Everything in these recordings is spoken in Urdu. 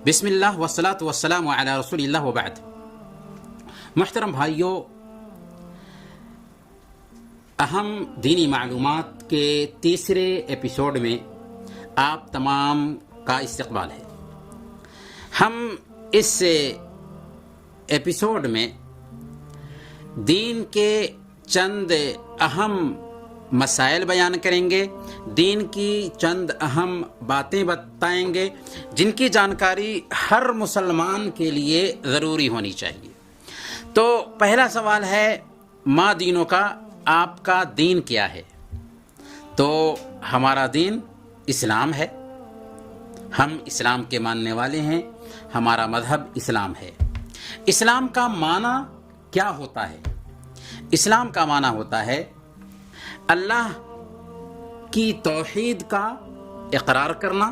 بسم اللہ والصلاة والسلام علی رسول اللہ وبعد. محترم بھائیوں، اہم دینی معلومات کے تیسرے ایپیسوڈ میں آپ تمام کا استقبال ہے. ہم اس ایپیسوڈ میں دین کے چند اہم مسائل بیان کریں گے، دین کی چند اہم باتیں بتائیں گے جن کی جانکاری ہر مسلمان کے لیے ضروری ہونی چاہیے. تو پہلا سوال ہے، ما دینوں کا، آپ کا دین کیا ہے؟ تو ہمارا دین اسلام ہے، ہم اسلام کے ماننے والے ہیں، ہمارا مذہب اسلام ہے. اسلام کا معنی کیا ہوتا ہے؟ اسلام کا معنی ہوتا ہے اللہ کی توحید کا اقرار کرنا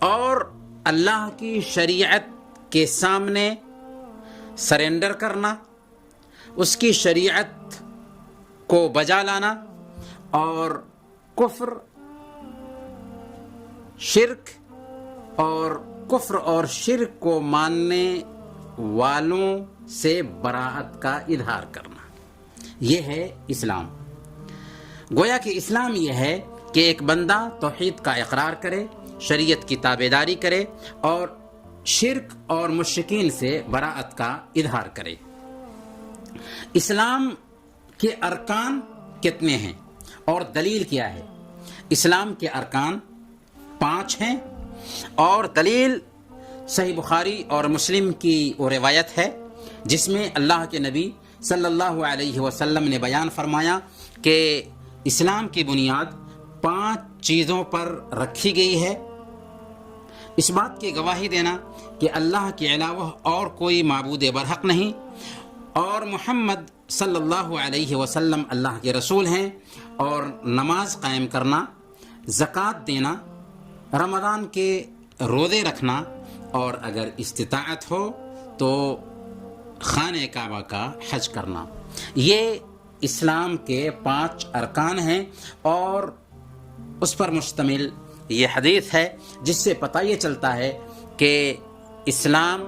اور اللہ کی شریعت کے سامنے سرنڈر کرنا، اس کی شریعت کو بجا لانا اور کفر، شرک اور شرک کو ماننے والوں سے براءت کا اظہار کرنا. یہ ہے اسلام. گویا کہ اسلام یہ ہے کہ ایک بندہ توحید کا اقرار کرے، شریعت کی تابعداری کرے اور شرک اور مشرکین سے براءت کا اظہار کرے. اسلام کے ارکان کتنے ہیں اور دلیل کیا ہے؟ اسلام کے ارکان 5 ہیں اور دلیل صحیح بخاری اور مسلم کی وہ روایت ہے جس میں اللہ کے نبی صلی اللہ علیہ وسلم نے بیان فرمایا کہ اسلام کی بنیاد 5 چیزوں پر رکھی گئی ہے. اس بات کی گواہی دینا کہ اللہ کے علاوہ اور کوئی معبود برحق نہیں اور محمد صلی اللہ علیہ وسلم اللہ کے رسول ہیں، اور نماز قائم کرنا، زکوٰۃ دینا، رمضان کے روزے رکھنا اور اگر استطاعت ہو تو خانہ کعبہ کا حج کرنا. یہ اسلام کے 5 ارکان ہیں اور اس پر مشتمل یہ حدیث ہے جس سے پتہ یہ چلتا ہے کہ اسلام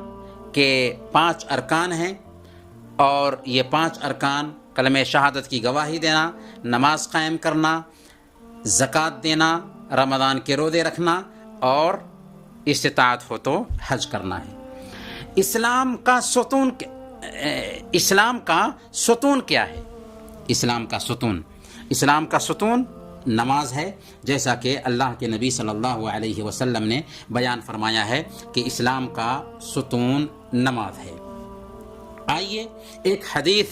کے 5 ارکان ہیں اور یہ 5 ارکان کلمہ شہادت کی گواہی دینا، نماز قائم کرنا، زکوٰۃ دینا، رمضان کے روزے رکھنا اور استطاعت ہو تو حج کرنا ہے. اسلام کا ستون کیا ہے؟ اسلام کا ستون نماز ہے، جیسا کہ اللہ کے نبی صلی اللہ علیہ وسلم نے بیان فرمایا ہے کہ اسلام کا ستون نماز ہے. آئیے ایک حدیث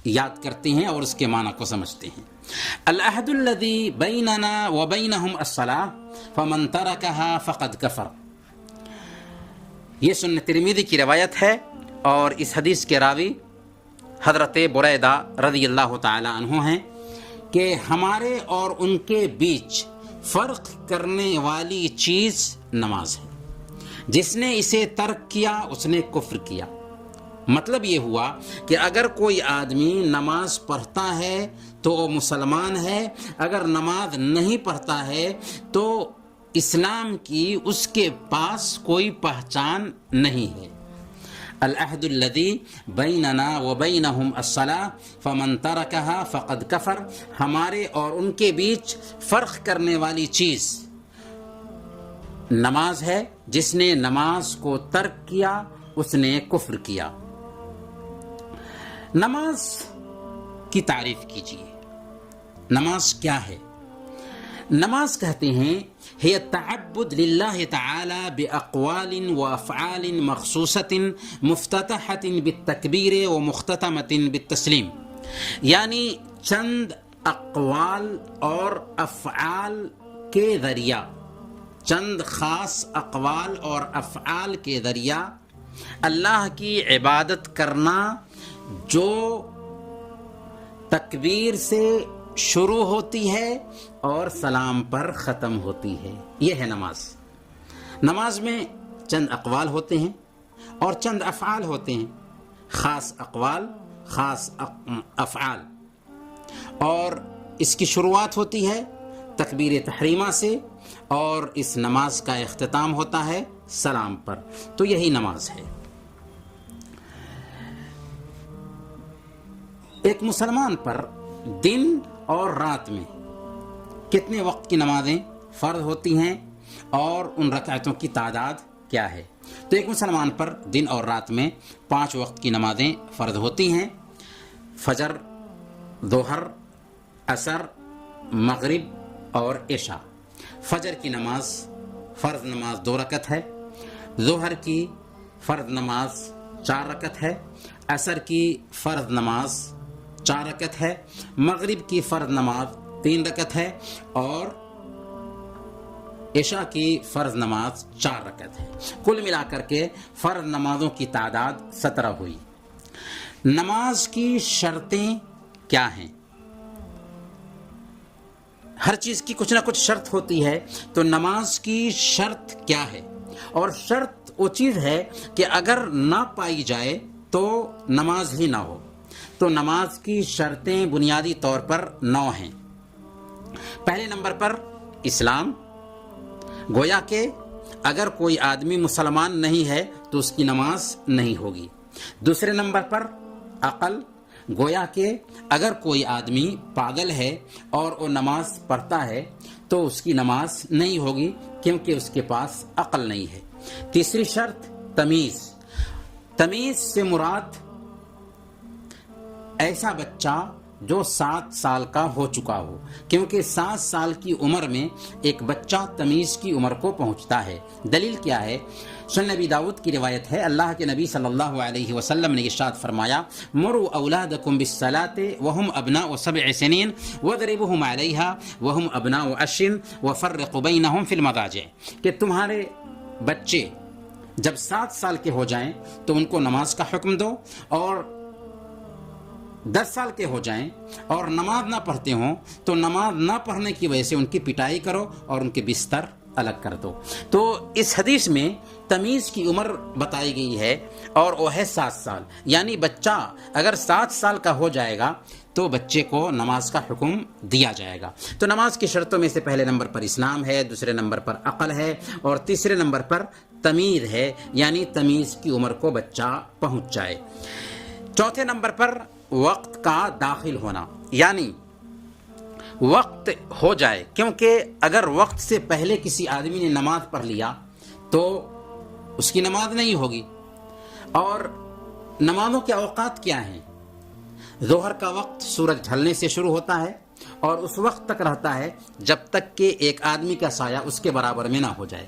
یاد کرتے ہیں اور اس کے معنی کو سمجھتے ہیں. العہد الذی بیننا وبینہم الصلاۃ فمن ترکہا فقد کفر. یہ سنن ترمذی کی روایت ہے اور اس حدیث کے راوی حضرت بریدہ رضی اللہ تعالی عنہ ہیں کہ ہمارے اور ان کے بیچ فرق کرنے والی چیز نماز ہے. جس نے اسے ترک کیا اس نے کفر کیا. مطلب یہ ہوا کہ اگر کوئی آدمی نماز پڑھتا ہے تو وہ مسلمان ہے، اگر نماز نہیں پڑھتا ہے تو اسلام کی اس کے پاس کوئی پہچان نہیں ہے. العہد الذی بیننا وبینہم الصلاۃ فمن ترکہا فقد کفر. ہمارے اور ان کے بیچ فرق کرنے والی چیز نماز ہے، جس نے نماز کو ترک کیا اس نے کفر کیا. نماز کی تعریف کیجیے. نماز کیا ہے؟ نماز کہتے ہیں ہے التعبد للہ تعالی باقوال وافعال مخصوصۃ مفتتحۃ بالتکبیر ومختتمۃ بالتسلیم. یعنی چند اقوال اور افعال کے ذریعہ، چند خاص اقوال اور افعال کے ذریعہ اللہ کی عبادت کرنا جو تکبیر سے شروع ہوتی ہے اور سلام پر ختم ہوتی ہے. یہ ہے نماز. نماز میں چند اقوال ہوتے ہیں اور چند افعال ہوتے ہیں، خاص اقوال، خاص افعال، اور اس کی شروعات ہوتی ہے تکبیر تحریمہ سے، اور اس نماز کا اختتام ہوتا ہے سلام پر. تو یہی نماز ہے. ایک مسلمان پر دن اور رات میں کتنے وقت کی نمازیں فرض ہوتی ہیں اور ان رکعتوں کی تعداد کیا ہے؟ تو ایک مسلمان پر دن اور رات میں 5 وقت کی نمازیں فرض ہوتی ہیں: فجر، ظہر، عصر، مغرب اور عشاء. فجر کی نماز فرض نماز 2 رکعت ہے، ظہر کی فرض نماز 4 رکعت ہے، عصر کی فرض نماز 4 رکعت ہے، مغرب کی فرض نماز 3 رکعت ہے، اور عشاء کی فرض نماز 4 رکعت ہے. کل ملا کر کے فرض نمازوں کی تعداد 17 ہوئی. نماز کی شرطیں کیا ہیں؟ ہر چیز کی کچھ نہ کچھ شرط ہوتی ہے، تو نماز کی شرط کیا ہے؟ اور شرط وہ چیز ہے کہ اگر نہ پائی جائے تو نماز ہی نہ ہو. تو نماز کی شرطیں بنیادی طور پر 9 ہیں. پہلے نمبر پر اسلام، گویا کہ اگر کوئی آدمی مسلمان نہیں ہے تو اس کی نماز نہیں ہوگی. دوسرے نمبر پر عقل، گویا کہ اگر کوئی آدمی پاگل ہے اور وہ نماز پڑھتا ہے تو اس کی نماز نہیں ہوگی کیونکہ اس کے پاس عقل نہیں ہے. تیسری شرط تمیز. تمیز سے مراد ایسا بچہ جو 7 سال کا ہو چکا ہو، کیونکہ 7 سال کی عمر میں ایک بچہ تمیز کی عمر کو پہنچتا ہے. دلیل کیا ہے؟ سنن نبی داؤد کی روایت ہے، اللہ کے نبی صلی اللہ علیہ وسلم نے ارشاد فرمایا: مروا اولادکم بالصلاۃ وهم ابناء 7 سنین واضربوهم علیہا وهم ابناء 10 وفرقوا بینهم فی المضاجع. کہ تمہارے بچے جب 7 سال کے ہو جائیں تو ان کو نماز کا حکم دو، اور 10 سال کے ہو جائیں اور نماز نہ پڑھتے ہوں تو نماز نہ پڑھنے کی وجہ سے ان کی پٹائی کرو اور ان کے بستر الگ کر دو. تو اس حدیث میں تمیز کی عمر بتائی گئی ہے اور وہ ہے 7 سال. یعنی بچہ اگر 7 سال کا ہو جائے گا تو بچے کو نماز کا حکم دیا جائے گا. تو نماز کی شرطوں میں سے پہلے نمبر پر اسلام ہے، دوسرے نمبر پر عقل ہے، اور تیسرے نمبر پر تمیز ہے، یعنی تمیز کی عمر کو بچہ پہنچ جائے. چوتھے نمبر پر وقت کا داخل ہونا، یعنی وقت ہو جائے. کیونکہ اگر وقت سے پہلے کسی آدمی نے نماز پڑھ لیا تو اس کی نماز نہیں ہوگی. اور نمازوں کے اوقات کیا ہیں؟ ظہر کا وقت سورج ڈھلنے سے شروع ہوتا ہے اور اس وقت تک رہتا ہے جب تک کہ ایک آدمی کا سایہ اس کے برابر میں نہ ہو جائے،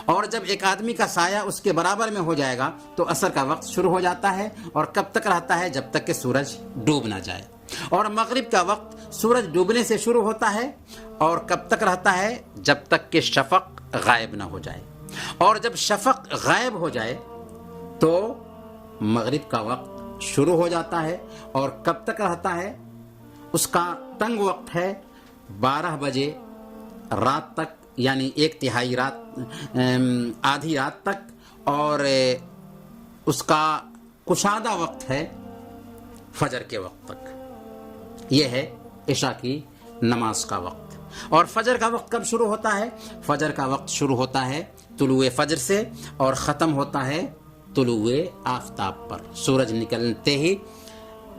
اور جب ایک آدمی کا سایہ اس کے برابر میں ہو جائے گا تو عصر کا وقت شروع ہو جاتا ہے، اور کب تک رہتا ہے؟ جب تک کہ سورج ڈوب نہ جائے. اور مغرب کا وقت سورج ڈوبنے سے شروع ہوتا ہے اور کب تک رہتا ہے؟ جب تک کہ شفق غائب نہ ہو جائے. اور جب شفق غائب ہو جائے تو مغرب کا وقت شروع ہو جاتا ہے، اور کب تک رہتا ہے؟ اس کا تنگ وقت ہے 12 بجے رات تک، یعنی 1/3 رات، آدھی رات تک. اور اس کا کشادہ وقت ہے فجر کے وقت تک. یہ ہے عشاء کی نماز کا وقت. اور فجر کا وقت کب شروع ہوتا ہے؟ فجر کا وقت شروع ہوتا ہے طلوع فجر سے اور ختم ہوتا ہے طلوع آفتاب پر. سورج نکلتے ہی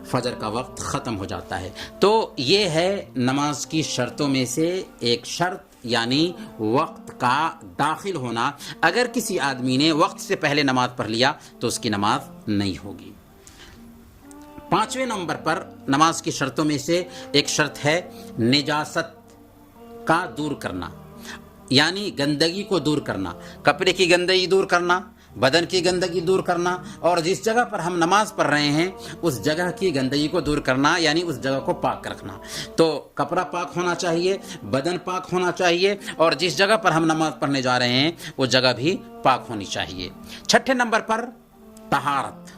فجر کا وقت ختم ہو جاتا ہے. تو یہ ہے نماز کی شرطوں میں سے ایک شرط، یعنی وقت کا داخل ہونا. اگر کسی آدمی نے وقت سے پہلے نماز پڑھ لیا تو اس کی نماز نہیں ہوگی. 5ویں نمبر پر نماز کی شرطوں میں سے ایک شرط ہے نجاست کا دور کرنا، یعنی گندگی کو دور کرنا. کپڑے کی گندگی دور کرنا، بدن کی گندگی دور کرنا، اور جس جگہ پر ہم نماز پڑھ رہے ہیں اس جگہ کی گندگی کو دور کرنا، یعنی اس جگہ کو پاک رکھنا. تو کپڑا پاک ہونا چاہیے، بدن پاک ہونا چاہیے، اور جس جگہ پر ہم نماز پڑھنے جا رہے ہیں وہ جگہ بھی پاک ہونی چاہیے. 6 نمبر پر طہارت.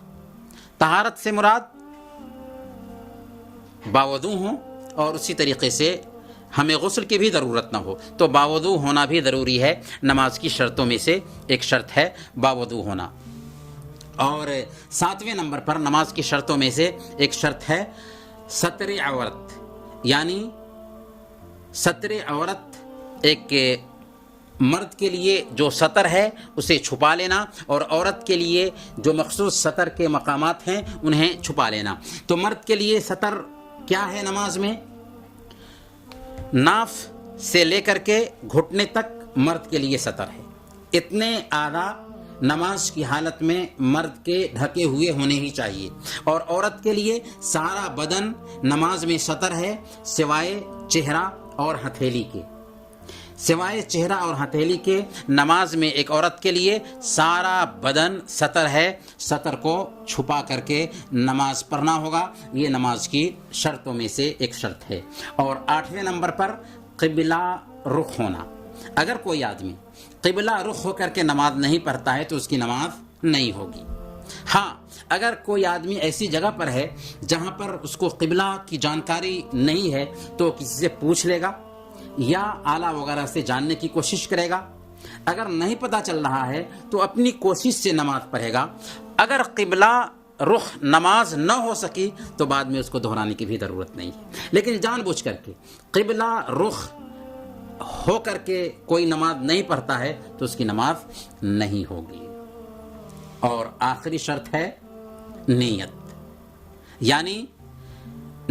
طہارت سے مراد باوضو ہوں، اور اسی طریقے سے ہمیں غسل کی بھی ضرورت نہ ہو تو باوضو ہونا بھی ضروری ہے. نماز کی شرطوں میں سے ایک شرط ہے باوضو ہونا. اور 7ویں نمبر پر نماز کی شرطوں میں سے ایک شرط ہے ستر عورت، یعنی ستر عورت ایک مرد کے لیے جو سطر ہے اسے چھپا لینا، اور عورت کے لیے جو مخصوص سطر کے مقامات ہیں انہیں چھپا لینا۔ تو مرد کے لیے سطر کیا ہے نماز میں؟ ناف سے لے کر کے گھٹنے تک مرد کے لیے سطر ہے۔ اتنے اعلیٰ نماز کی حالت میں مرد کے ڈھکے ہوئے ہونے ہی چاہیے، اور عورت کے لیے سارا بدن نماز میں سطر ہے سوائے چہرہ اور ہتھیلی کے۔ سوائے چہرہ اور ہتھیلی کے نماز میں ایک عورت کے لیے سارا بدن سطر ہے، سطر کو چھپا کر کے نماز پڑھنا ہوگا۔ یہ نماز کی شرطوں میں سے ایک شرط ہے۔ اور 8ویں نمبر پر قبلہ رخ ہونا۔ اگر کوئی آدمی قبلہ رخ ہو کر کے نماز نہیں پڑھتا ہے تو اس کی نماز نہیں ہوگی۔ ہاں، اگر کوئی آدمی ایسی جگہ پر ہے جہاں پر اس کو قبلہ کی جانکاری نہیں ہے تو کسی سے پوچھ لے گا یا آلہ وغیرہ سے جاننے کی کوشش کرے گا۔ اگر نہیں پتہ چل رہا ہے تو اپنی کوشش سے نماز پڑھے گا۔ اگر قبلہ رخ نماز نہ ہو سکی تو بعد میں اس کو دہرانے کی بھی ضرورت نہیں ہے، لیکن جان بوجھ کر کے قبلہ رخ ہو کر کے کوئی نماز نہیں پڑھتا ہے تو اس کی نماز نہیں ہوگی۔ اور آخری شرط ہے نیت، یعنی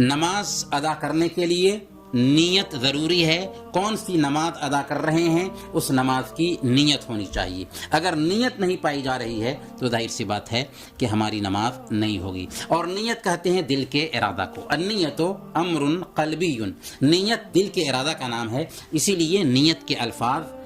نماز ادا کرنے کے لیے نیت ضروری ہے۔ کون سی نماز ادا کر رہے ہیں اس نماز کی نیت ہونی چاہیے۔ اگر نیت نہیں پائی جا رہی ہے تو ظاہر سی بات ہے کہ ہماری نماز نہیں ہوگی۔ اور نیت کہتے ہیں دل کے ارادہ کو، النیت امر قلبی، نیت دل کے ارادہ کا نام ہے، اسی لیے نیت کے الفاظ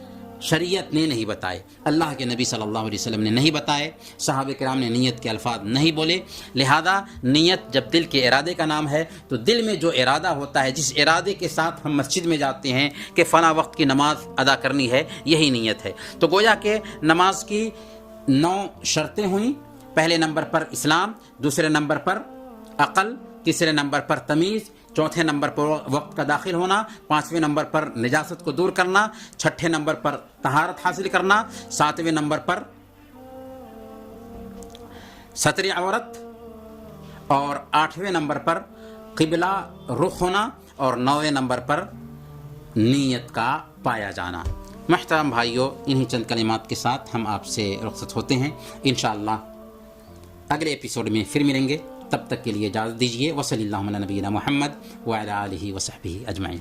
شریعت نے نہیں بتائے، اللہ کے نبی صلی اللہ علیہ وسلم نے نہیں بتائے، صحابہ کرام نے نیت کے الفاظ نہیں بولے۔ لہذا نیت جب دل کے ارادے کا نام ہے تو دل میں جو ارادہ ہوتا ہے، جس ارادے کے ساتھ ہم مسجد میں جاتے ہیں کہ فلاں وقت کی نماز ادا کرنی ہے، یہی نیت ہے۔ تو گویا کہ نماز کی 9 شرطیں ہوئیں۔ پہلے نمبر پر اسلام، دوسرے نمبر پر عقل، تیسرے نمبر پر تمیز، چوتھے نمبر پر وقت کا داخل ہونا، 5ویں نمبر پر نجاست کو دور کرنا، 6 نمبر پر طہارت حاصل کرنا، 7ویں نمبر پر ستر عورت، اور 8ویں نمبر پر قبلہ رخ ہونا، اور 9ویں نمبر پر نیت کا پایا جانا۔ محترم بھائیوں، انہی چند کلمات کے ساتھ ہم آپ سے رخصت ہوتے ہیں۔ انشاءاللہ اگلے ایپیسوڈ میں پھر ملیں گے، تب تک کے لیے اجازت دیجیے۔ وصلی اللہ علی نبینا محمد وعلی آلہ وصحبہ اجمعین۔